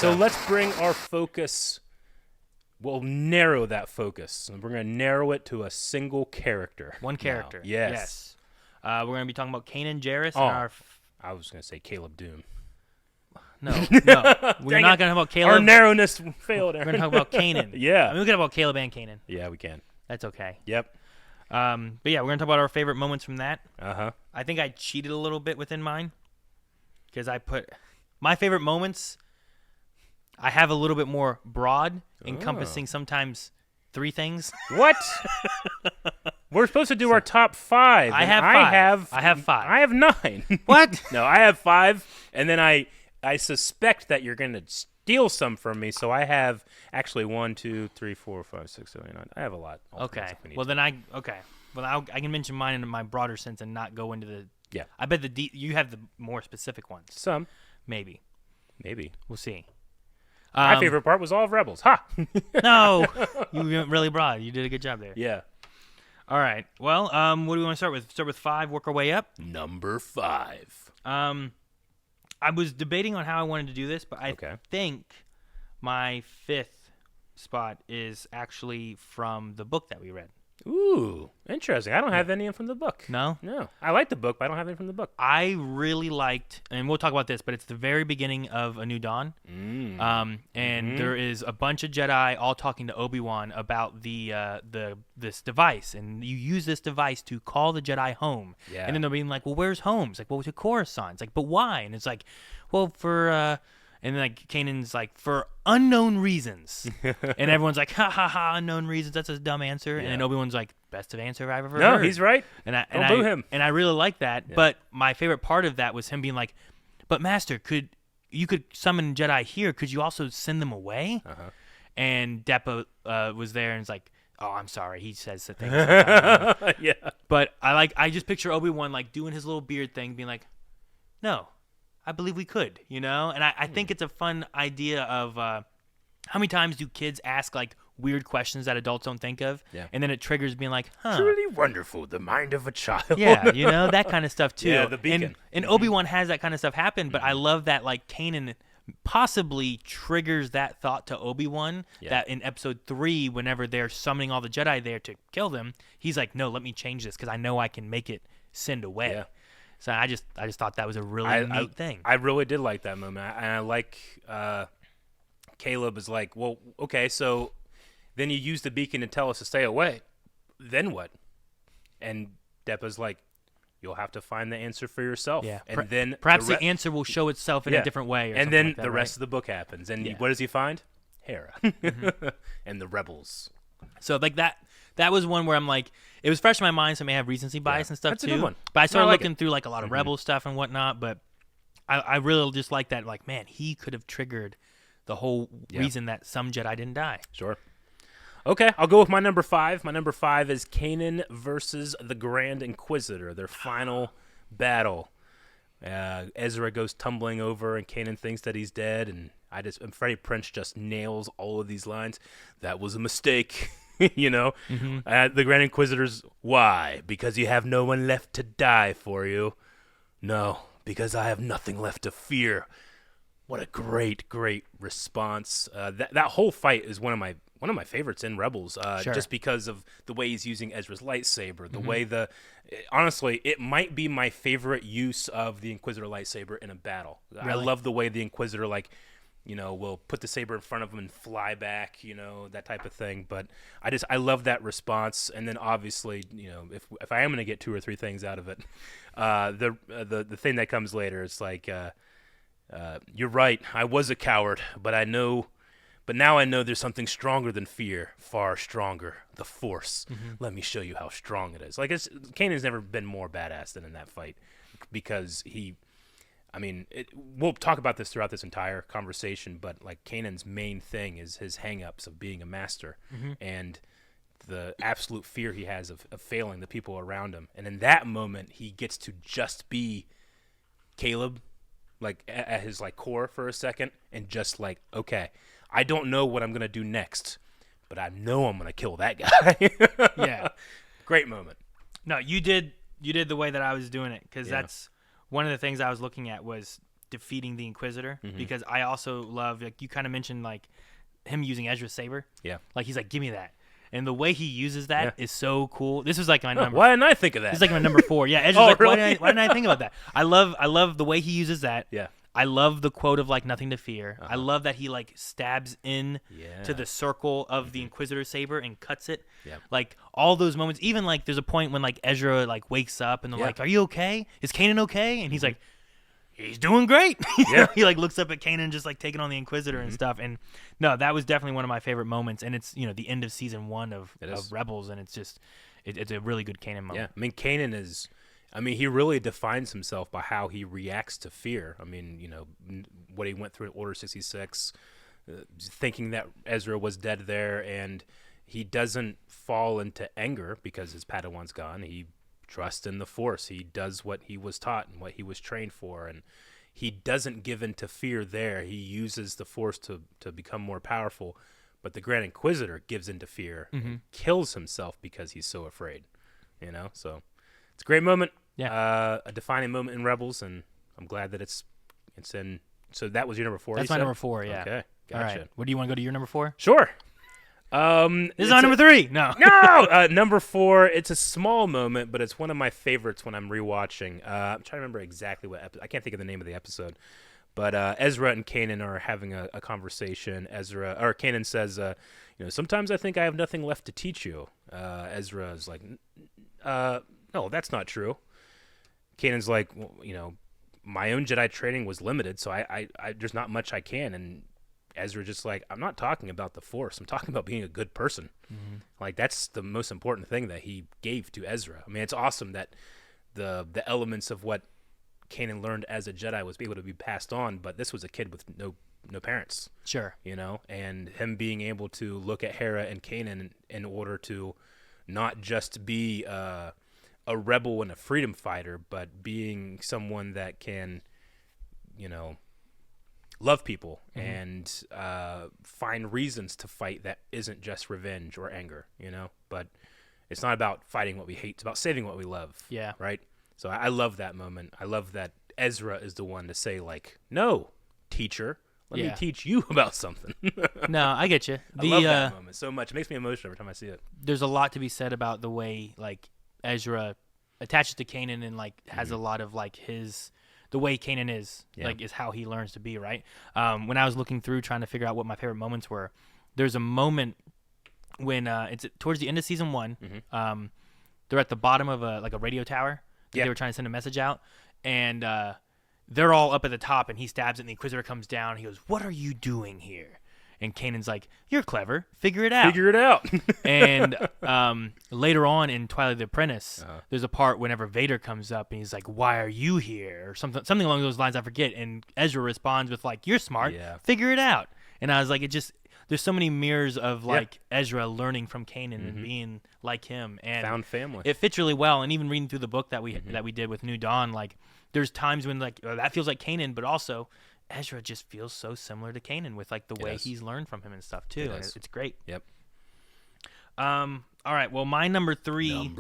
So let's bring our focus. We'll narrow that focus. And we're going to narrow it to a single character. One character. Now. Yes. We're going to be talking about Kanan Jarrus. I was going to say Caleb Doom. No. We're not going to talk about Caleb. Our narrowness failed. We're going to talk about Kanan. Yeah. I mean, we can talk about Caleb and Kanan. Yeah, we can. That's okay. Yep. But yeah, we're going to talk about our favorite moments from that. Uh-huh. I think I cheated a little bit within mine because I put my favorite moments. I have a little bit more broad, encompassing sometimes 3 things. What? We're supposed to do our top 5. I have 5. I have 5. I have 9. What? No, I have 5, and then I suspect that you're going to steal some from me, so I have actually 1, 2, 3, 4, 5, 6, 7, 8, 9. I have a lot. Okay. Well, then I can mention mine in my broader sense and not go into the. Yeah. I bet you have the more specific ones. Some. Maybe. We'll see. My favorite part was all of Rebels. Ha! No, you went really broad. You did a good job there. Yeah. All right. Well, what do we want to start with? Start with 5, work our way up? Number 5. I was debating on how I wanted to do this, but I think my 5th spot is actually from the book that we read. Ooh, interesting. I don't have any from the book. No? No. I like the book, but I don't have any from the book. I really liked, and we'll talk about this, but it's the very beginning of A New Dawn. And there is a bunch of Jedi all talking to Obi-Wan about this device, and you use this device to call the Jedi home. Yeah. And then they're being like, well, where's home? It's like, well, to Coruscant. It's like, but why? And it's like, well, for... And then like Kanan's like, for unknown reasons. And everyone's like, ha ha ha, unknown reasons. That's a dumb answer. Yeah. And then Obi-Wan's like, best of answer I've ever heard. No, he's right. And Don't boo him. And I really like that. Yeah. But my favorite part of that was him being like, but Master, you could summon Jedi here. Could you also send them away? Uh-huh. And Depa was there and is like, oh, I'm sorry. He says the things. Yeah. But I just picture Obi-Wan like doing his little beard thing, being like, no. I believe we could, And I think it's a fun idea of how many times do kids ask, like, weird questions that adults don't think of? Yeah. And then it triggers being like, huh. Truly wonderful, the mind of a child. Yeah, that kind of stuff, too. Yeah, the beacon. And Obi-Wan has that kind of stuff happen, but I love that, like, Kanan possibly triggers that thought to Obi-Wan, that in episode 3, whenever they're summoning all the Jedi there to kill them, he's like, no, let me change this, because I know I can make it send away. Yeah. So I just thought that was a really neat thing. I really did like that moment. And I like Caleb is like, well, okay, so then you use the beacon to tell us to stay away. Then what? And Depa's like, you'll have to find the answer for yourself. Yeah. And then perhaps the answer will show itself in a different way. Or and then like that, the rest of the book happens. And what does he find? Hera. And the rebels. So like that was one where I'm like, it was fresh in my mind, so I may have recency bias and stuff That's too. A good one. But I started looking through like a lot of Rebel stuff and whatnot. But I really just like that. Like, man, he could have triggered the whole reason that some Jedi didn't die. Sure. Okay, I'll go with my number 5. My number 5 is Kanan versus the Grand Inquisitor. Their final battle. Ezra goes tumbling over, and Kanan thinks that he's dead. And Freddie Prinze just nails all of these lines. That was a mistake. The Grand Inquisitor's, why? Because you have no one left to die for you. No, because I have nothing left to fear. What a great, great response. That whole fight is one of my favorites in Rebels, just because of the way he's using Ezra's lightsaber, the way honestly, it might be my favorite use of the Inquisitor lightsaber in a battle. Really? I love the way the Inquisitor, will put the saber in front of him and fly back, that type of thing. But I love that response. And then obviously, if I am going to get 2 or 3 things out of it, the thing that comes later, it's like, you're right. I was a coward, but now I know there's something stronger than fear, far stronger, the Force. Let me show you how strong it is. Like, Kanan's never been more badass than in that fight, because we'll talk about this throughout this entire conversation, but like Kanan's main thing is his hang-ups of being a master and the absolute fear he has of failing the people around him. And in that moment, he gets to just be Caleb, like at his like core for a second, and just like, okay, I don't know what I'm going to do next, but I know I'm going to kill that guy. Yeah. Great moment. No, you did the way that I was doing it, because that's one of the things I was looking at was defeating the Inquisitor, Mm-hmm. because I also love, like you kind of mentioned, like him using Ezra's saber. Yeah. Like he's like, give me that. And the way he uses that is so cool. This was like my number. Why didn't I think of that? This is like my number 4. Yeah, Ezra's like, really? why didn't I think about that? I love the way he uses that. Yeah. I love the quote of like nothing to fear. Uh-huh. I love that he like stabs in to the circle of the Inquisitor saber and cuts it. Yeah. Like all those moments, even like there's a point when like Ezra like wakes up and they're like, "Are you okay? Is Kanan okay?" And he's like, "He's doing great." Yeah. He like looks up at Kanan just like taking on the Inquisitor and stuff. And no, that was definitely one of my favorite moments. And it's, the end of season 1 of Rebels, and it's just it's a really good Kanan moment. Yeah. I mean, Kanan is. I mean, he really defines himself by how he reacts to fear. I mean, what he went through in Order 66, thinking that Ezra was dead there, and he doesn't fall into anger because his Padawan's gone. He trusts in the Force. He does what he was taught and what he was trained for, and he doesn't give in to fear there. He uses the Force to become more powerful, but the Grand Inquisitor gives in to fear and kills himself because he's so afraid, So it's a great moment. Yeah. A defining moment in Rebels, and I'm glad that it's in. So that was your number 4. That's my number 4. Yeah. Okay, gotcha. All right. What do you want to go to your number 4? Sure. This is my number 3. No. No. Number 4. It's a small moment, but it's one of my favorites when I'm rewatching. I'm trying to remember exactly what episode. I can't think of the name of the episode. But Ezra and Kanan are having a conversation. Kanan says, sometimes I think I have nothing left to teach you. Ezra is like, no, that's not true. Kanan's like, well, my own Jedi training was limited, so I there's not much I can. And Ezra just like, I'm not talking about the Force. I'm talking about being a good person. Mm-hmm. Like, that's the most important thing that he gave to Ezra. I mean, it's awesome that the elements of what Kanan learned as a Jedi was able to be passed on, but this was a kid with no parents. Sure. And him being able to look at Hera and Kanan in order to not just be a rebel and a freedom fighter, but being someone that can, love people and find reasons to fight that isn't just revenge or anger, But it's not about fighting what we hate. It's about saving what we love. Yeah. Right? So I love that moment. I love that Ezra is the one to say, like, no, teacher, let me teach you about something. No, I get you. I love that moment so much. It makes me emotional every time I see it. There's a lot to be said about the way, like, Ezra attaches to Kanan and, like, has a lot of, like, the way Kanan is, like, is how he learns to be, right? When I was looking through trying to figure out what my favorite moments were, there's a moment when it's towards the end of season 1. Mm-hmm. They're at the bottom of a radio tower. They were trying to send a message out, and they're all up at the top, and he stabs it, and the Inquisitor comes down. He goes, "What are you doing here?" And Kanan's like, "You're clever. Figure it out." Figure it out. And later on in Twilight the Apprentice, there's a part whenever Vader comes up, and he's like, "Why are you here?" Or something along those lines. I forget. And Ezra responds with like, "You're smart. Figure it out." And I was like, there's so many mirrors of like Ezra learning from Kanan and being like him, and found family. It fits really well. And even reading through the book that we did with New Dawn, like there's times when like that feels like Kanan, but also Ezra just feels so similar to Kanan with like the way he's learned from him and stuff too. And it's great. Yep. All right. Well, my number 3.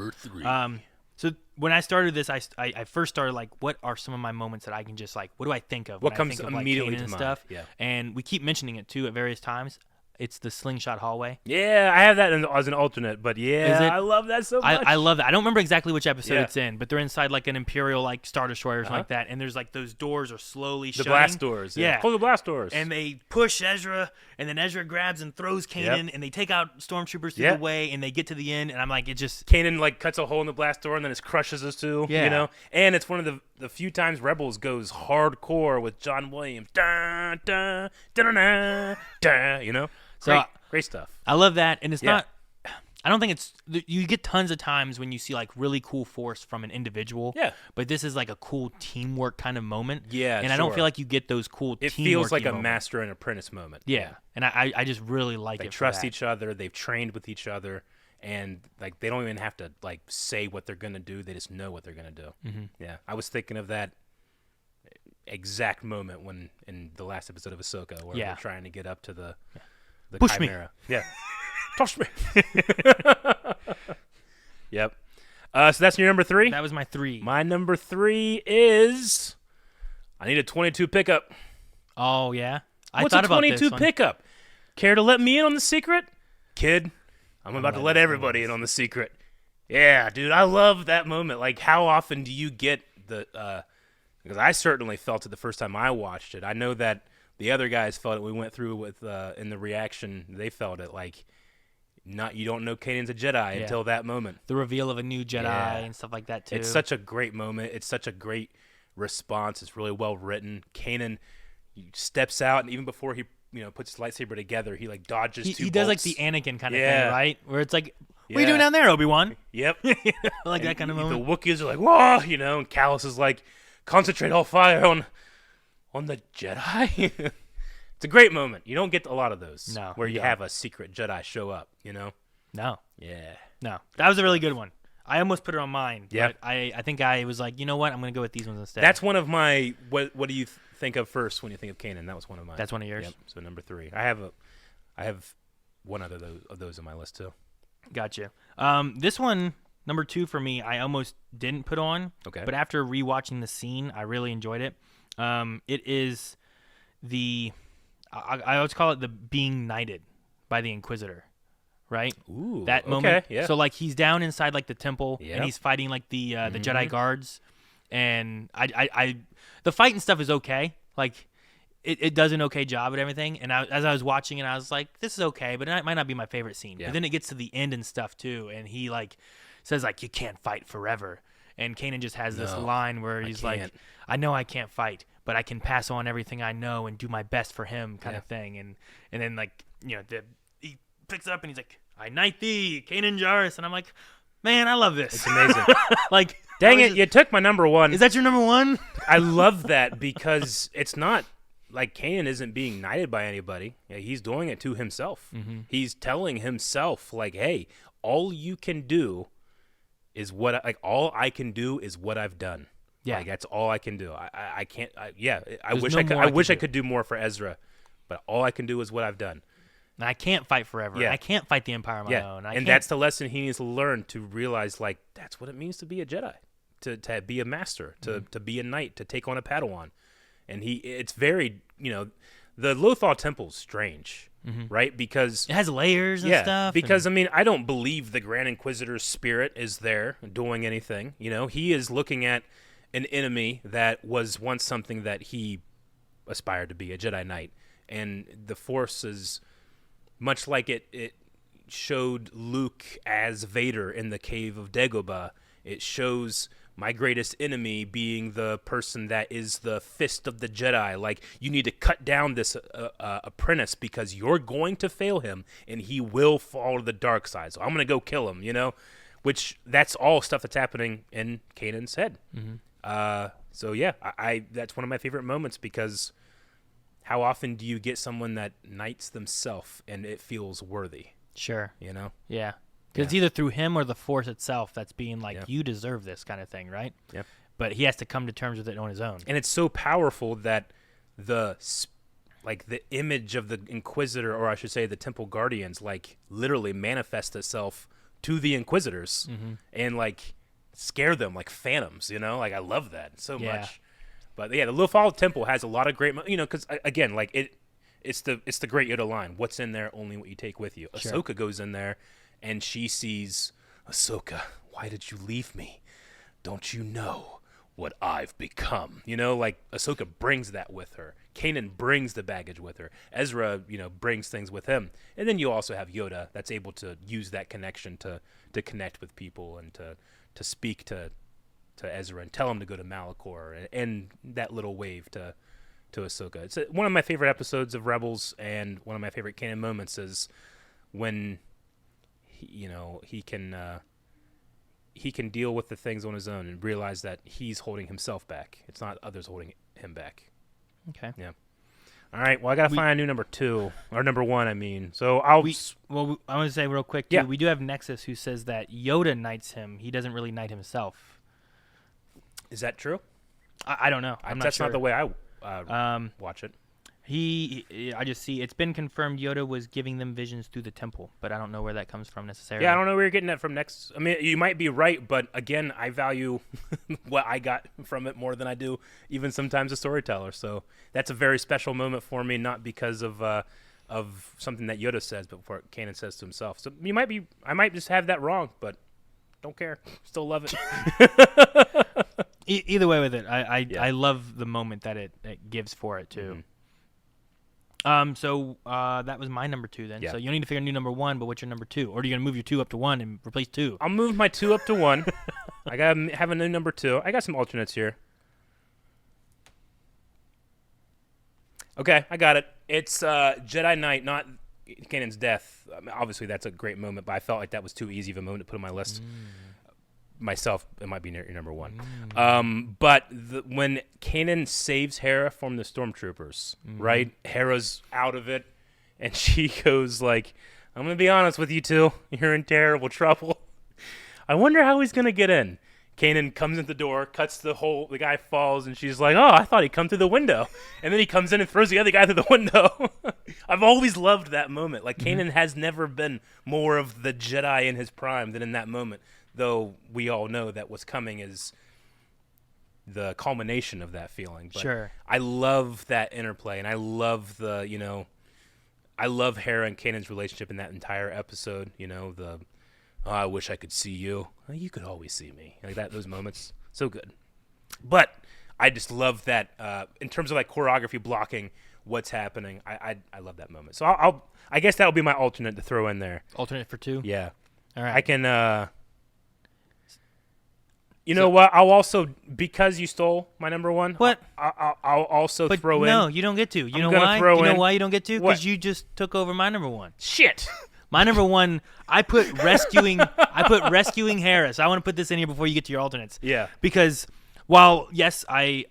So when I started this, I first started like, what are some of my moments that I can just like, what do I think of? What when comes I think of, immediately like, Kanan to and mind? stuff? Yeah. And we keep mentioning it too at various times. It's the slingshot hallway. Yeah, I have that as an alternate, but I love that so much. I love that. I don't remember exactly which episode it's in, but they're inside like an Imperial like Star Destroyer or something like that, and there's like those doors are slowly shutting. The blast doors. Yeah. Close the blast doors. And they push Ezra, and then Ezra grabs and throws Kanan, and they take out stormtroopers through the way, and they get to the end, and I'm like, it just... Kanan like cuts a hole in the blast door, and then it crushes us too, And it's one of the few times Rebels goes hardcore with John Williams. Dun, dun, dun, dun, dun, dun, So Great stuff. I love that, and it's not. I don't think it's. You get tons of times when you see like really cool force from an individual. Yeah. But this is like a cool teamwork kind of moment. Yeah. And I don't feel like you get those cool. It feels like a master and apprentice moment. Yeah. And I just really like it. They trust each other. They've trained with each other, and like they don't even have to like say what they're gonna do. They just know what they're gonna do. Mm-hmm. Yeah. I was thinking of that exact moment when in the last episode of Ahsoka where they're trying to get up to the push Chimera. Me. Yeah. Toss me. Yep. So that's your number 3? That was my 3. My number 3 is I need a 22 pickup. Oh yeah, I What's thought a about 22 this one. pickup? Care to let me in on the secret? Kid, I'm about to let everybody in on the secret. Yeah, dude, I love that moment. Like, how often do you get the because I certainly felt it the first time I watched it. I know that the other guys felt it. We went through with in the reaction, they felt it like you don't know Kanan's a Jedi until that moment. The reveal of a new Jedi and stuff like that too. It's such a great moment. It's such a great response. It's really well written. Kanan steps out, and even before he puts his lightsaber together, he like dodges two bolts. He does like the Anakin kind of thing, right? Where it's like, what are you Yeah. doing down there, Obi-Wan? Yep. Like that kind of moment. The Wookiees are like, whoa, and Callus is like, concentrate all fire on the Jedi. It's a great moment. You don't get a lot of those where you have a secret Jedi show up, No. Yeah. No. That was a really good one. I almost put it on mine. Yeah. But I think I was like, you know what? I'm going to go with these ones instead. That's one of my, what do you think of first when you think of Kanan? That was one of mine. That's one of yours? Yep. So number 3. I have one other of those on my list too. Gotcha. This one, number 2 for me, I almost didn't put on. Okay. But after rewatching the scene, I really enjoyed it. It is I always call it the being knighted by the Inquisitor, right? Ooh, that moment. Okay, yeah. So like he's down inside like the temple Yep. and he's fighting like the Jedi guards, and I the fight and stuff is okay. Like it does an okay job at everything. And as I was watching it, I was like, this is okay, but it might not be my favorite scene. Yeah. But then it gets to the end and stuff too, and he like says like, you can't fight forever. And Kanan just has this line where he's like, I know I can't fight, but I can pass on everything I know and do my best for him, kind of thing. And then like he picks it up and he's like, I knight thee, Kanan Jarrus, and I'm like, man, I love this. It's amazing. Like, dang it, you took my number 1. Is that your number 1? I love that because it's not like Kanan isn't being knighted by anybody. Yeah, he's doing it to himself. Mm-hmm. He's telling himself like, hey, all you can do is all I can do is what I've done. Yeah, like, that's all I can do. I can't. I There's wish no I could. more I I wish can I do. could do more for Ezra, but all I can do is what I've done. And I can't fight forever. Yeah. I can't fight the Empire on my Yeah, own. and that's the lesson he needs to learn, to realize like that's what it means to be a Jedi, to be a master, to be a knight, to take on a Padawan, and it's very the Lothal Temple's strange. Right, because it has layers and stuff. Because I mean, I don't believe the Grand Inquisitor's spirit is there doing anything. He is looking at an enemy that was once something that he aspired to be, a Jedi Knight, and the Force is much like it showed Luke as Vader in the cave of Dagobah. It shows my greatest enemy being the person that is the fist of the Jedi. Like, you need to cut down this apprentice because you're going to fail him and he will fall to the dark side. So I'm going to go kill him, which that's all stuff that's happening in Kanan's head. So yeah, I that's one of my favorite moments because how often do you get someone that knights themselves and it feels worthy? Sure. Yeah. Because it's either through him or the Force itself that's being like, you deserve this kind of thing, right? Yep. But he has to come to terms with it on his own. And it's so powerful that the image of the Inquisitor, or I should say the Temple Guardians, like literally manifests itself to the Inquisitors and like scare them like phantoms, Like I love that so much. But yeah, the Lothal Temple has a lot of great, because again, like it's the great Yoda line. What's in there? Only what you take with you. Sure. Ahsoka goes in there. And she sees, Ahsoka, why did you leave me? Don't you know what I've become? Like Ahsoka brings that with her. Kanan brings the baggage with her. Ezra, brings things with him. And then you also have Yoda that's able to use that connection to connect with people and to speak to Ezra and tell him to go to Malachor and that little wave to Ahsoka. It's one of my favorite episodes of Rebels, and one of my favorite Kanan moments is when he can deal with the things on his own and realize that he's holding himself back. It's not others holding him back. Okay. Yeah. All right. Well, I gotta find a new number 2 or number 1. I mean, so I want to say real quick too. Yeah. We do have Nexus who says that Yoda knights him. He doesn't really knight himself. Is that true? I don't know. I'm not that's sure. not the way I watch it. I just see it's been confirmed Yoda was giving them visions through the temple, but I don't know where that comes from necessarily. Yeah, I don't know where you're getting that from next. I mean, you might be right, but again, I value what I got from it more than I do even sometimes a storyteller. So that's a very special moment for me, not because of something that Yoda says, but what Kanan says to himself. So I might just have that wrong, but don't care. Still love it. Either way with it, Yeah. I love the moment that it gives for it too. Mhm. So that was my number 2 then. Yeah. So you don't need to figure a new number 1, but what's your number 2? Or are you gonna move your 2 up to 1 and replace 2? I'll move my 2 up to 1. I gotta have a new number 2. I got some alternates here. Okay, I got it. It's Jedi Knight, not Kanan's death. I mean, obviously, that's a great moment, but I felt like that was too easy of a moment to put on my list. Myself, it might be your number 1. But when Kanan saves Hera from the stormtroopers, right? Hera's out of it, and she goes like, "I'm gonna be honest with you two. You're in terrible trouble." I wonder how he's gonna get in. Kanan comes in the door, cuts the hole, the guy falls, and she's like, "Oh, I thought he'd come through the window." And then he comes in and throws the other guy through the window. I've always loved that moment. Like, Kanan has never been more of the Jedi in his prime than in that moment, though we all know that what's coming is the culmination of that feeling. But Sure. I love that interplay, and I love I love Hera and Kanan's relationship in that entire episode, "Oh, I wish I could see you." "Oh, you could always see me." Like that, those moments, so good. But I just love that in terms of like choreography, blocking what's happening. I love that moment. So I guess that would be my alternate to throw in there. Alternate for 2? Yeah, All right. I can. You know what? I'll also, because you stole my number 1. What? I'll also But throw in. no, you don't get to. You I'm know gonna why? throw You know in- why you don't get to? What? Because you just took over my number 1. Shit. My number 1, I put rescuing Hera. So I want to put this in here before you get to your alternates. Yeah. Because while yes, I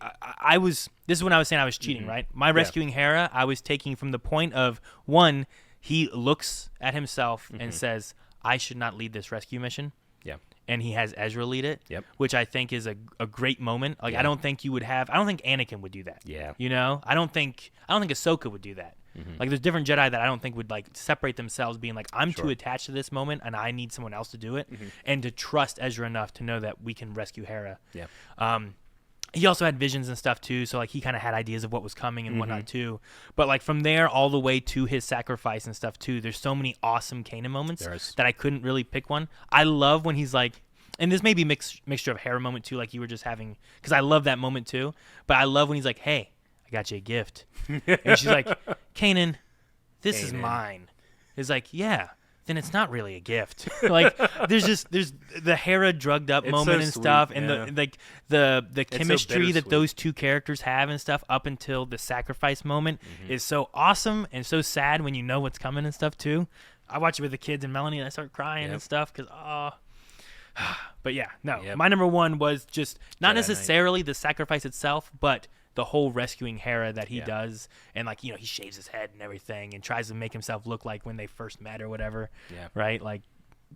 was, this is when I was saying I was cheating, right? My Yeah. rescuing Hera, I was taking from the point of, 1, he looks at himself and says, "I should not lead this rescue mission." Yeah. And he has Ezra lead it, Yep. which I think is a great moment. Like, I don't think you would have. I don't think Anakin would do that. Yeah. I don't think Ahsoka would do that. Like, there's different Jedi that I don't think would like separate themselves, being like, I'm too attached to this moment and I need someone else to do it, and to trust Ezra enough to know that we can rescue Hera. Yeah. He also had visions and stuff too, so like he kind of had ideas of what was coming and whatnot too. But like from there all the way to his sacrifice and stuff too, there's so many awesome Kanan moments that I couldn't really pick one. I love when he's like, and this may be mixture of Hera moment too, like you were just having, because I love that moment too. But I love when he's like, "Hey, I got you a gift," and she's like, "Kanan, this is mine." It's like, yeah. Then it's not really a gift. Like there's the Hera drugged up It's moment so and sweet, stuff, and yeah. the so chemistry that bittersweet. those two characters have and stuff up until the sacrifice moment is so awesome and so sad when you know what's coming and stuff too. I watch it with the kids and Melanie and I start crying and stuff because but yeah, no. Yep. My number 1 was just not Jedi necessarily the sacrifice itself, but the whole rescuing Hera that he does, and like, he shaves his head and everything and tries to make himself look like when they first met or whatever. Yeah. Right? Like,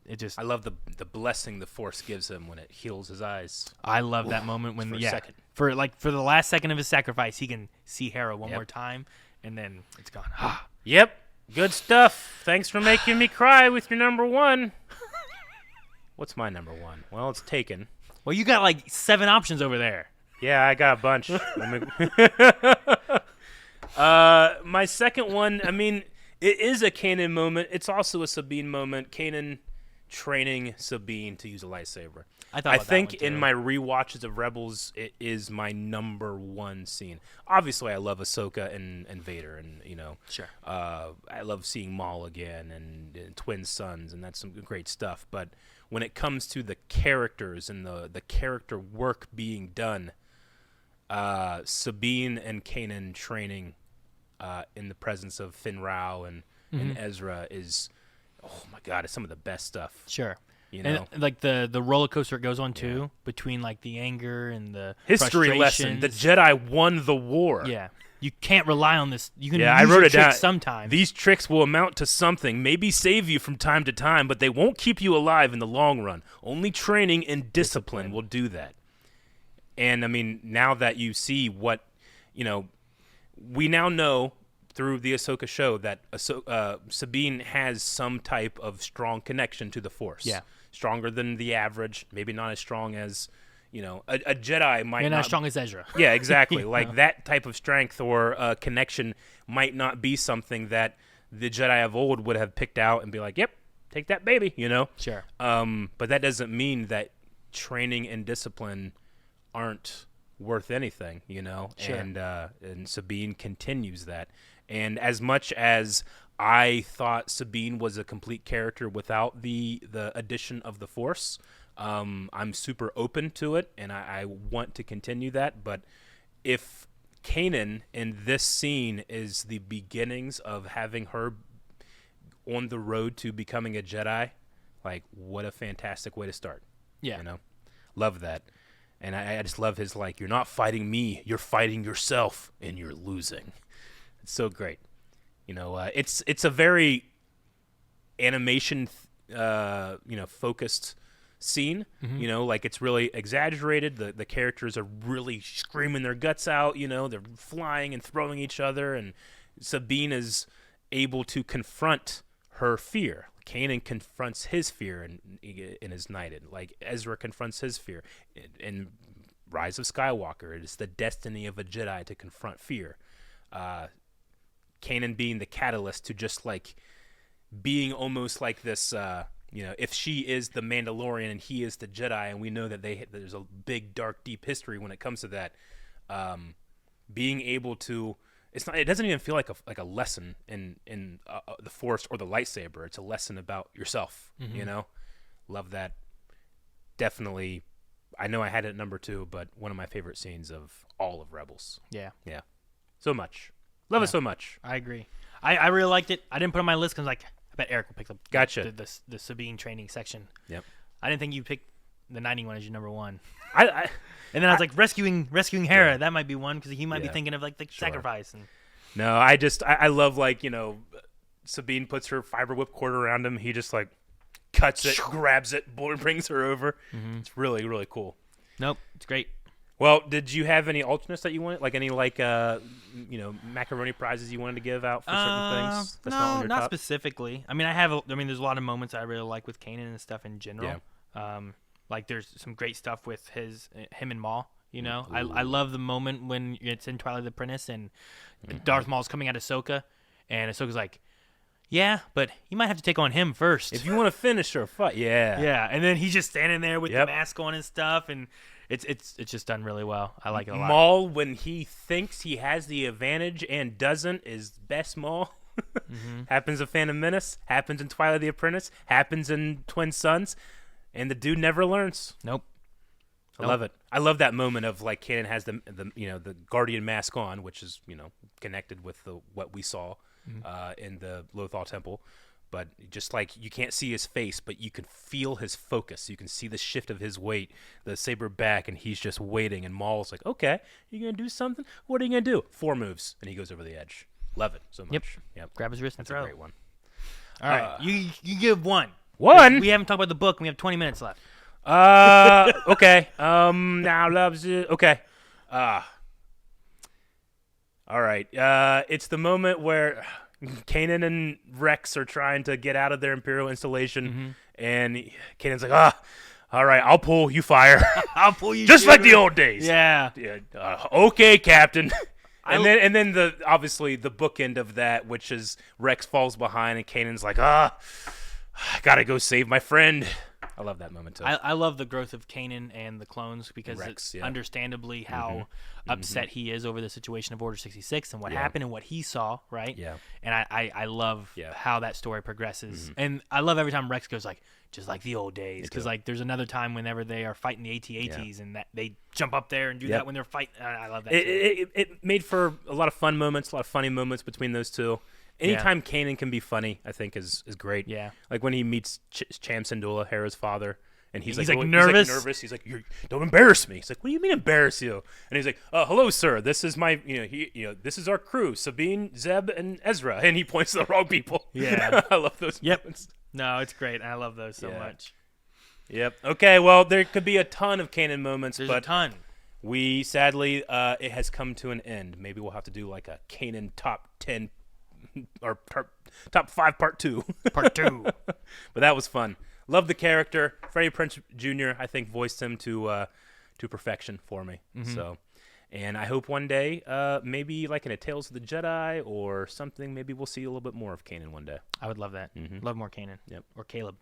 it just, I love the blessing the Force gives him when it heals his eyes. I love that moment when for a second. for the last second of his sacrifice, he can see Hera one Yep. more time, and then it's gone. Yep. Good stuff. Thanks for making me cry with your number 1. What's my number 1? Well, it's taken. Well, you got like 7 options over there. Yeah, I got a bunch. My second one, I mean, it is a Kanan moment. It's also a Sabine moment. Kanan training Sabine to use a lightsaber. I think in my rewatches of Rebels, it is my number 1 scene. Obviously, I love Ahsoka and Vader, and Sure. I love seeing Maul again and Twin Sons, and that's some great stuff. But when it comes to the characters and the character work being done, Sabine and Kanan training in the presence of Finn Rao and Ezra is, oh my God, it's some of the best stuff. Sure. And like the roller coaster it goes on too, between like the anger and the history lesson. The Jedi won the war. Yeah. You can't rely on this. You can use I wrote your it down. tricks sometimes. These tricks will amount to something, maybe save you from time to time, but they won't keep you alive in the long run. Only training and discipline will do that. And I mean, now that you see what, we now know through the Ahsoka show that Sabine has some type of strong connection to the Force. Yeah. Stronger than the average, maybe not as strong as, a Jedi might You're not not as strong as Ezra. Yeah, exactly. You Like know? that type of strength or connection might not be something that the Jedi of old would have picked out and be like, "Yep, take that baby," Sure. But that doesn't mean that training and discipline aren't worth anything, Sure. And Sabine continues that. And as much as I thought Sabine was a complete character without the addition of the Force, I'm super open to it, and I want to continue that. But if Kanan in this scene is the beginnings of having her on the road to becoming a Jedi, like, what a fantastic way to start. Yeah. Love that. And I just love his, like, you're not fighting me, you're fighting yourself, and you're losing. It's so great. It's a very animation, focused scene. Like, it's really exaggerated. The characters are really screaming their guts out. They're flying and throwing each other, and Sabine is able to confront her fear. Kanan confronts his fear and is knighted. Like, Ezra confronts his fear in Rise of Skywalker. It is the destiny of a Jedi to confront fear. Kanan being the catalyst to just, like, being almost like this, if she is the Mandalorian and he is the Jedi, and we know that there's a big, dark, deep history when it comes to that, being able to, it doesn't even feel like a lesson in the Force or the lightsaber. It's a lesson about yourself, Love that. Definitely, I know I had it at number 2, but one of my favorite scenes of all of Rebels. Yeah. Yeah. So much. Love it so much. I agree. I really liked it. I didn't put it on my list because, like, I bet Eric will pick up Gotcha. the Sabine training section. Yep. I didn't think you picked the 91 as your number 1. And then I was like, rescuing Hera. Yeah. That might be one because he might be thinking of, like, the sacrifice. And no, I love, like, Sabine puts her fiber whip cord around him. He just, like, cuts it, grabs it, brings her over. Mm-hmm. It's really, really cool. Nope, it's great. Well, did you have any alternates that you wanted? Like any, like, macaroni prizes you wanted to give out for certain things? That's not specifically. I mean, there's a lot of moments I really like with Kanan and stuff in general. Yeah. Like, there's some great stuff with him and Maul. I love the moment when it's in Twilight of the Apprentice and Darth Maul's coming at Ahsoka, and Ahsoka's like, "Yeah, but you might have to take on him first if you want to finish her fight." Yeah. Yeah, and then he's just standing there with the mask on and stuff, and it's just done really well. I like it a lot. Maul, when he thinks he has the advantage and doesn't, is best Maul. Happens in Phantom Menace, happens in Twilight of the Apprentice, happens in Twin Sons, and the dude never learns. Nope. I love it. I love that moment of, like, Kanan has the Guardian mask on, which is connected with what we saw in the Lothal Temple, but just, like, you can't see his face, but you can feel his focus. You can see the shift of his weight, the saber back, and he's just waiting. And Maul's like, "Okay, you gonna do something? What are you gonna do?" 4 moves, and he goes over the edge. Love it so much. Yep. Grab his wrist and That's throw. a great one. All right, you give one. One. We haven't talked about the book, and we have 20 minutes left. Okay. Now loves it. Okay. All right. It's the moment where Kanan and Rex are trying to get out of their Imperial installation, and Kanan's like, all right, I'll pull, you fire. I'll pull you. Just like the old days. Yeah. Okay, Captain. And then obviously the bookend of that, which is Rex falls behind and Kanan's like, I gotta go save my friend. I love that moment too. I love the growth of Kanan and the clones because Rex, it's understandably how upset he is over the situation of Order 66 and what happened and what he saw, right? Yeah. And I love how that story progresses. And I love every time Rex goes like, just like the old days. Because like there's another time whenever they are fighting the AT-ATs and that they jump up there and do that when they're fighting. I love that. It made for a lot of fun moments, a lot of funny moments between those two. Anytime Kanan can be funny, I think is great. Yeah. Like when he meets Cham Syndulla, Hera's father, and he's like nervous. He's like, don't embarrass me. He's like, what do you mean embarrass you? And he's like, hello, sir. This is my, this is our crew, Sabine, Zeb, and Ezra. And he points to the wrong people. Yeah. I love those moments. No, it's great. I love those so much. Yep. Okay, well, there could be a ton of Kanan moments, There's but a ton. We, sadly, it has come to an end. Maybe we'll have to do like a Kanan top 10 our top 5 part 2. Part 2. But that was fun. Love the character. Freddie Prinze Jr. I think voiced him to perfection for me. So, and I hope one day, maybe like in a Tales of the Jedi or something, maybe we'll see a little bit more of Kanan one day. I would love that. Love more Kanan. Yep. Or Caleb.